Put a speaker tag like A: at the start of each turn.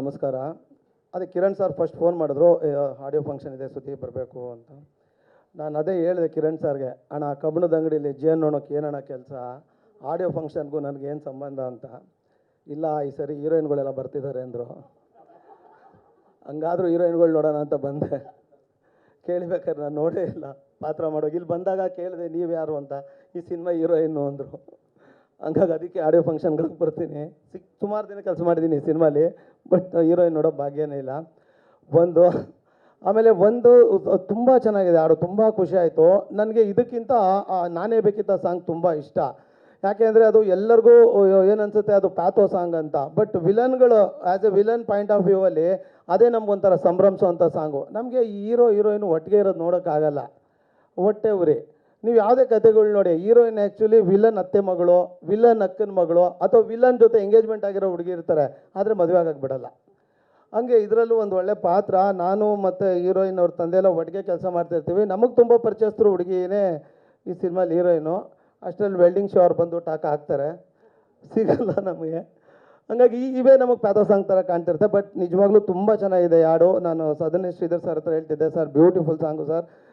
A: ನಮಸ್ಕಾರ. ಅದೇ Kiran sir first phone ಮಾಡಿದ್ರು, ಆಡಿಯೋ ಫಂಕ್ಷನ್ ಇದೆ ಸುದ್ದಿ ಬರಬೇಕು ಅಂತ. ನಾನು ಅದೇ ಹೇಳಿದೆ ಕಿರಣ್ ಸರ್ಗೆ, ಅಣ್ಣ ಕಬ್ಬಣದ ಅಂಗಡಿಯಲ್ಲಿ ಜೇನು ನೋಡೋಕೆ ಏನಣ್ಣ ಕೆಲಸ, ಆಡಿಯೋ ಫಂಕ್ಷನ್ಗೂ ನನಗೇನು ಸಂಬಂಧ ಅಂತ. ಇಲ್ಲ ಈ ಸರಿ ಹೀರೋಯಿನ್ಗಳೆಲ್ಲ ಬರ್ತಿದ್ದಾರೆ ಅಂದರು. ಹಂಗಾದರೂ ಹೀರೋಯಿನ್ಗಳು ನೋಡೋಣ ಅಂತ ಬಂದೆ. ಕೇಳಬೇಕಾದ್ರೆ ನಾನು ನೋಡೇ ಇಲ್ಲ ಪಾತ್ರ ಮಾಡೋಗಿ. ಇಲ್ಲಿ ಬಂದಾಗ ಕೇಳಿದೆ ನೀವು ಯಾರು ಅಂತ, ಈ ಸಿನಿಮಾ ಹೀರೋಯಿನ್ನು ಅಂದರು. ಹಂಗಾಗಿ ಅದಕ್ಕೆ ಆಡಿಯೋ ಫಂಕ್ಷನ್ಗಳಿಗೆ ಬರ್ತೀನಿ. ಸುಮಾರು ದಿನ ಕೆಲಸ ಮಾಡಿದ್ದೀನಿ ಈ ಸಿನಿಮಾಲಿ, ಬಟ್ ಹೀರೋಯಿನ್ ನೋಡೋ ಭಾಗ್ಯನೇ ಇಲ್ಲ. ಆಮೇಲೆ ತುಂಬ ಚೆನ್ನಾಗಿದೆ ಹಾಡು, ತುಂಬ ಖುಷಿ ಆಯಿತು ನನಗೆ. ಇದಕ್ಕಿಂತ ನಾನೇ ಬೇಕಿದ್ದ ಸಾಂಗ್ ತುಂಬ ಇಷ್ಟ. ಯಾಕೆ ಅಂದರೆ ಅದು ಎಲ್ಲರಿಗೂ ಏನನ್ಸುತ್ತೆ ಅದು ಪ್ಯಾಥೋ ಸಾಂಗ್ ಅಂತ, ಬಟ್ ವಿಲನ್ಗಳು as a villain point of view ಅಲ್ಲಿ ಅದೇ ನಮ್ಗೊಂಥರ ಸಂಭ್ರಮಿಸೋವಂಥ ಸಾಂಗು. ನಮಗೆ ಹೀರೋಯಿನ್ ಒಟ್ಟಿಗೆ ಇರೋದು ನೋಡೋಕ್ಕಾಗಲ್ಲ, ಹೊಟ್ಟೆ ಉರಿ. ನೀವು ಯಾವುದೇ ಕಥೆಗಳು ನೋಡಿ, ಹೀರೋಯಿನ್ ಆ್ಯಕ್ಚುಲಿ ವಿಲನ್ ಅತ್ತೆ ಮಗಳು, ವಿಲನ್ ಅಕ್ಕನ ಮಗಳು, ಅಥವಾ ವಿಲನ್ ಜೊತೆ ಎಂಗೇಜ್ಮೆಂಟ್ ಆಗಿರೋ ಹುಡುಗಿ ಇರ್ತಾರೆ, ಆದರೆ ಮದುವೆ ಆಗಕ್ಕೆ ಬಿಡಲ್ಲ. ಹಂಗೆ ಇದರಲ್ಲೂ ಒಂದು ಒಳ್ಳೆ ಪಾತ್ರ. ನಾನು ಮತ್ತು ಹೀರೋಯಿನ್ ಅವ್ರ ತಂದೆ ಎಲ್ಲ ಒಟ್ಟಿಗೆ ಕೆಲಸ ಮಾಡ್ತಾಯಿರ್ತೀವಿ. ನಮಗೆ ತುಂಬ ಪರಿಚಯಸ್ಥರು ಹುಡುಗಿನೇ ಈ ಸಿನಿಮಾಲಿ ಹೀರೋಯಿನು. ಅಷ್ಟರಲ್ಲಿ ವೆಲ್ಡಿಂಗ್ ಶೋ ಅವ್ರು ಬಂದು ಟಾಕ ಹಾಕ್ತಾರೆ, ಸಿಗಲ್ಲ ನಮಗೆ. ಹಂಗಾಗಿ ಇವೇ ನಮಗೆ ಪ್ಯಾಥೋ ಸಾಂಗ್ ಥರ ಕಾಣ್ತಿರುತ್ತೆ, ಬಟ್ ನಿಜವಾಗ್ಲೂ ತುಂಬ ಚೆನ್ನಾಗಿದೆ ಹಾಡು. ನಾನು ಸದನ್ಯ ಶ್ರೀಧರ್ ಸರ್ ಹತ್ರ ಹೇಳ್ತಿದ್ದೆ, ಸರ್ ಬ್ಯೂಟಿಫುಲ್ ಸಾಂಗು ಸರ್,